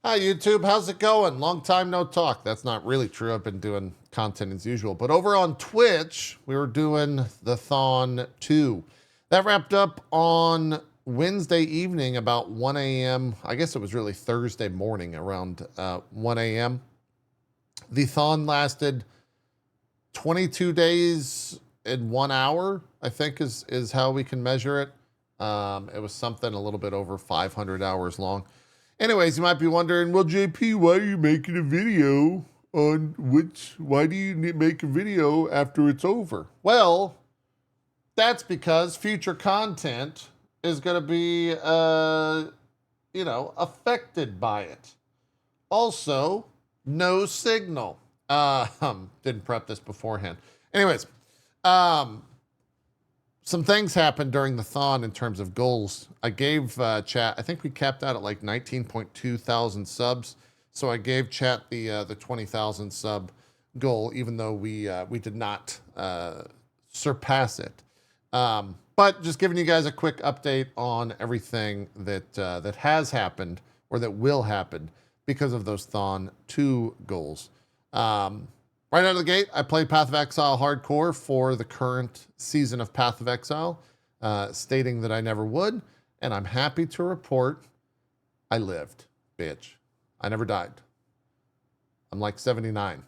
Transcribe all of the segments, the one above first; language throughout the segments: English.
Hi, YouTube. How's it going? Long time no talk. That's not really true. I've been doing content as usual. But over on Twitch, we were doing the Thon 2. That wrapped up on Wednesday evening about 1 a.m. I guess it was really Thursday morning around 1 a.m. The Thon lasted 22 days in 1 hour, I think is how we can measure it. It was something a little bit over 500 hours long. Anyways, you might be wondering, well, JP, why are you making a video on why do you make a video after it's over? Well, that's because future content is going to be, affected by it. Also, no signal. Didn't prep this beforehand. Anyways, um, some things happened during the Thon in terms of goals. I gave chat, I think we capped out at like 19.2 thousand subs. So I gave chat the 20,000 sub goal, even though we did not surpass it. But just giving you guys a quick update on everything that has happened or that will happen because of those Thon 2 goals. Right out of the gate, I played Path of Exile hardcore for the current season of Path of Exile, stating that I never would, and I'm happy to report I lived, bitch. I never died. I'm like 79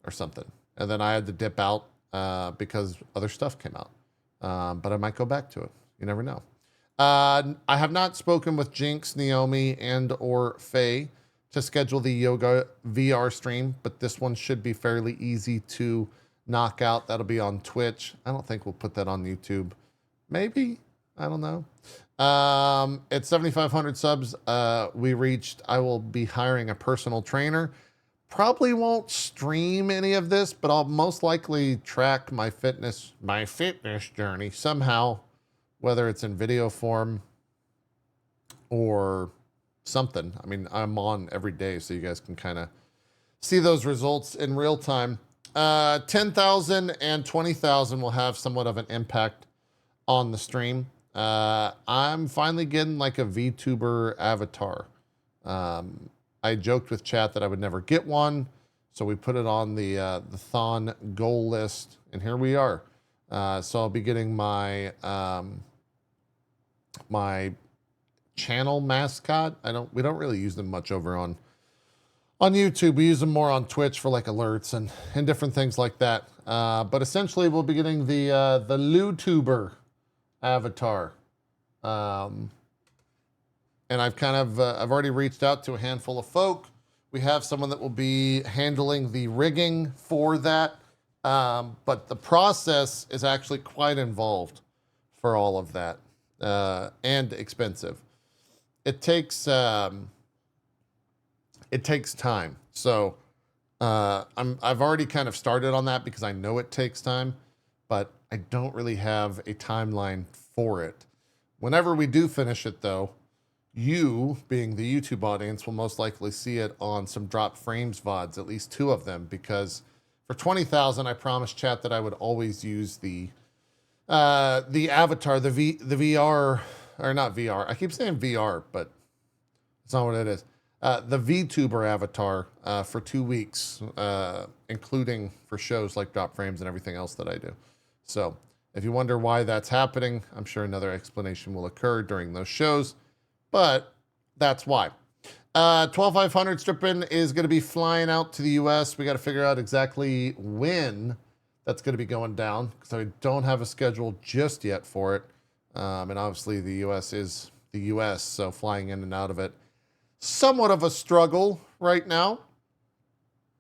or something. And then I had to dip out because other stuff came out. But I might go back to it. You never know. I have not spoken with Jinx, Naomi, and or Faye to schedule the yoga VR stream, but this one should be fairly easy to knock out. That'll be on Twitch. I don't think we'll put that on YouTube. Maybe. I don't know. At 7,500 subs, we reached, I will be hiring a personal trainer. Probably won't stream any of this, but I'll most likely track my fitness journey somehow, whether it's in video form or something. I mean, I'm on every day, so you guys can kind of see those results in real time. 10,000 and 20,000 will have somewhat of an impact on the stream. I'm finally getting like a VTuber avatar. I joked with chat that I would never get one, so we put it on the Thon goal list, and here we are. So I'll be getting my my channel mascot. We don't really use them much over on YouTube. We use them more on Twitch for like alerts and different things like that. But essentially we'll be getting the LuTuber avatar. And I've already reached out to a handful of folk. We have someone that will be handling the rigging for that. But the process is actually quite involved for all of that, and expensive. It takes time. So I've already kind of started on that because I know it takes time, but I don't really have a timeline for it. Whenever we do finish it, though, you, being the YouTube audience, will most likely see it on some Drop Frames VODs, at least 2 of them, because for 20,000, I promised chat that I would always use the avatar, the VR. Or not VR. I keep saying VR, but it's not what it is. The VTuber avatar for 2 weeks, including for shows like Drop Frames and everything else that I do. So if you wonder why that's happening, I'm sure another explanation will occur during those shows, but that's why. 12,500 Strippin is going to be flying out to the US. We got to figure out exactly when that's going to be going down because I don't have a schedule just yet for it. And obviously the US is the US, so flying in and out of it, somewhat of a struggle right now,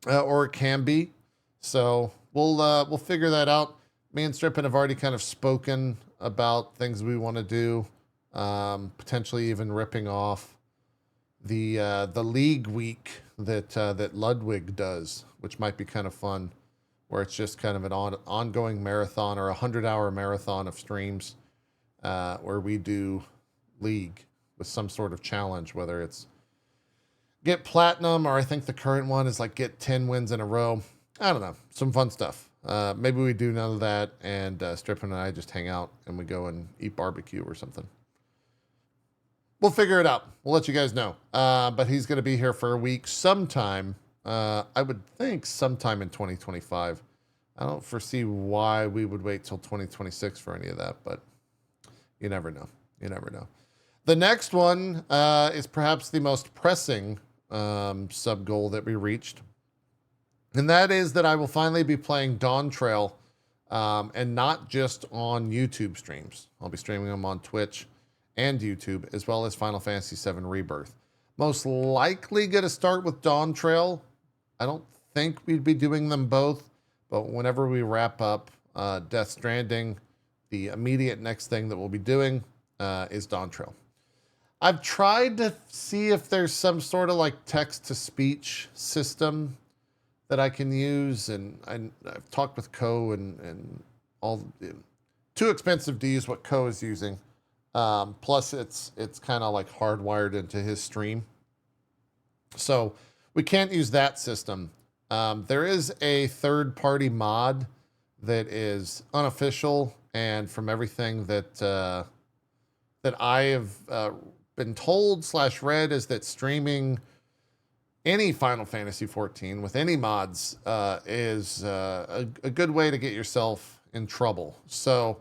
or it can be. So we'll figure that out. Me and Strippin have already kind of spoken about things we want to do, potentially even ripping off the league week that Ludwig does, which might be kind of fun, where it's just kind of an ongoing marathon or 100-hour marathon of streams. Where we do league with some sort of challenge, whether it's get platinum or I think the current one is like get 10 wins in a row. I don't know. Some fun stuff. Maybe we do none of that and Strippin and I just hang out and we go and eat barbecue or something. we'll figure it out. We'll let you guys know. But he's going to be here for a week sometime. I would think sometime in 2025. I don't foresee why we would wait till 2026 for any of that, but you never know. You never know. The next one is perhaps the most pressing sub goal that we reached. And that is that I will finally be playing Dawn Trail and not just on YouTube streams. I'll be streaming them on Twitch and YouTube, as well as Final Fantasy VII Rebirth. Most likely going to start with Dawn Trail. I don't think we'd be doing them both, but whenever we wrap up Death Stranding, the immediate next thing that we'll be doing is Dawn Trail. I've tried to see if there's some sort of like text-to-speech system that I can use, and I've talked with Ko and all. Too expensive to use what Ko is using. Plus, it's kind of like hardwired into his stream, so we can't use that system. There is a third-party mod that is unofficial, and from everything that that I have been told / read is that streaming any Final Fantasy 14 with any mods is a good way to get yourself in trouble. So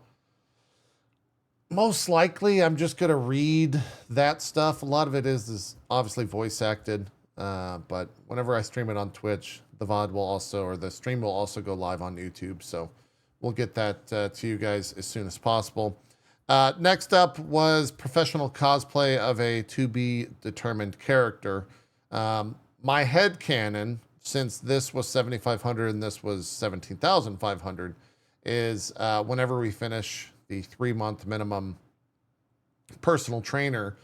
most likely I'm just going to read that stuff. A lot of it is obviously voice acted, but whenever I stream it on Twitch, the VOD will also, or the stream will also go live on YouTube. So we'll get that to you guys as soon as possible. Next up was professional cosplay of a to-be-determined character. My headcanon, since this was 7,500 and this was 17,500, is whenever we finish the 3-month minimum personal trainer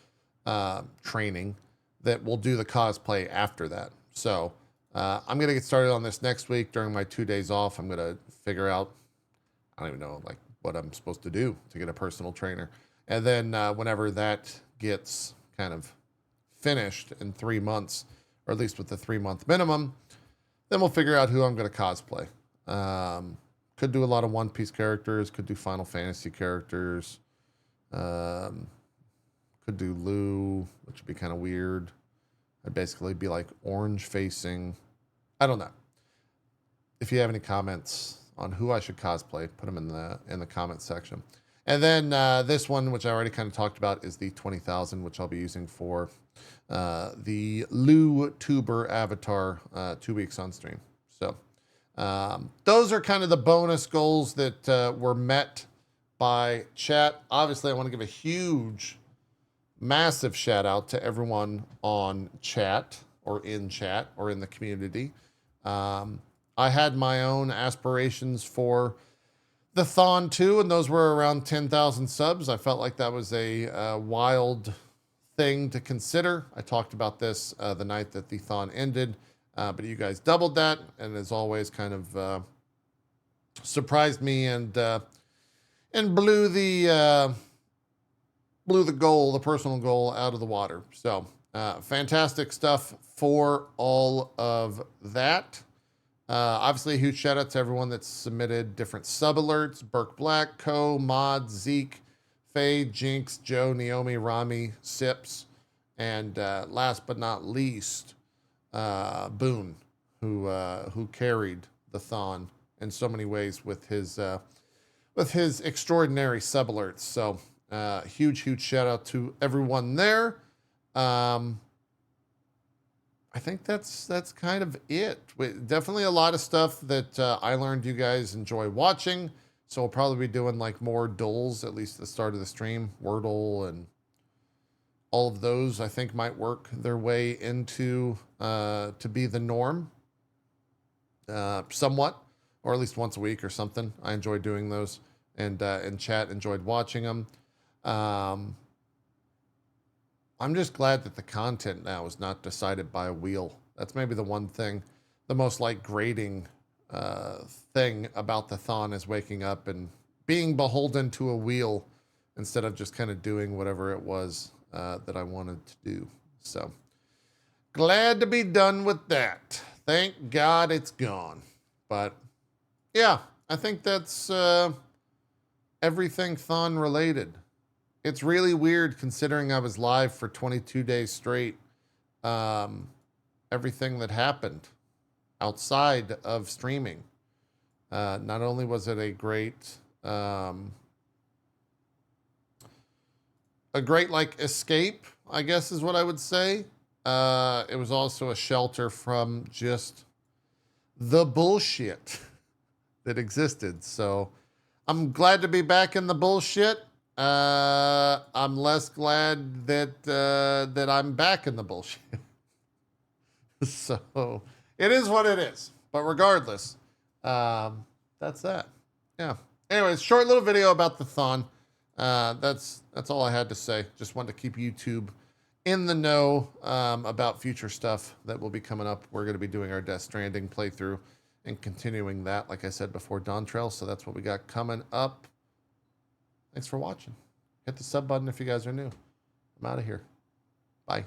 training, that we'll do the cosplay after that. So I'm going to get started on this next week during my 2 days off. I'm going to figure out, I don't even know, like what I'm supposed to do to get a personal trainer. And then whenever that gets kind of finished in 3 months, or at least with the 3-month minimum, then we'll figure out who I'm going to cosplay. Could do a lot of One Piece characters, could do Final Fantasy characters, could do Lou, which would be kind of weird. I'd basically be like orange facing. I don't know. If you have any comments on who I should cosplay, put them in the comment section. And then this one, which I already kind of talked about, is the 20,000, which I'll be using for the Lou Tuber avatar 2 weeks on stream. So those are kind of the bonus goals that were met by chat. Obviously, I want to give a huge, massive shout out to everyone on chat or in the community. I had my own aspirations for the Thon 2, and those were around 10,000 subs. I felt like that was a wild thing to consider. I talked about this the night that the Thon ended, but you guys doubled that, and as always, kind of surprised me and blew the goal, the personal goal, out of the water. So fantastic stuff for all of that. Obviously, a huge shout out to everyone that's submitted different sub alerts: Burke Black, Ko, Mod, Zeke, Faye, Jinx, Joe, Naomi, Rami, Sips, and last but not least, Boone, who carried the Thon in so many ways with his extraordinary sub alerts. So huge shout out to everyone there. I think that's kind of it. Definitely a lot of stuff that I learned you guys enjoy watching. So we'll probably be doing like more dulls, at least at the start of the stream. Wordle and all of those, I think, might work their way into to be the norm somewhat, or at least once a week or something. I enjoy doing those, and chat enjoyed watching them. I'm just glad that the content now is not decided by a wheel. That's maybe the one thing, the most like grating thing about the Thon is waking up and being beholden to a wheel instead of just kind of doing whatever it was that I wanted to do. So glad to be done with that. Thank God it's gone. But yeah, I think that's everything Thon related. it's really weird considering I was live for 22 days straight. Everything that happened outside of streaming. Not only was it a great like escape, I guess is what I would say. It was also a shelter from just the bullshit that existed. So I'm glad to be back in the bullshit. I'm less glad that that I'm back in the bullshit. So it is what it is. But regardless, that's that. Yeah. Anyways, short little video about the Thon. That's all I had to say. Just wanted to keep YouTube in the know about future stuff that will be coming up. We're going to be doing our Death Stranding playthrough and continuing that, like I said before, Dawn Trail. So that's what we got coming up. Thanks for watching. Hit the sub button if you guys are new. I'm out of here. Bye.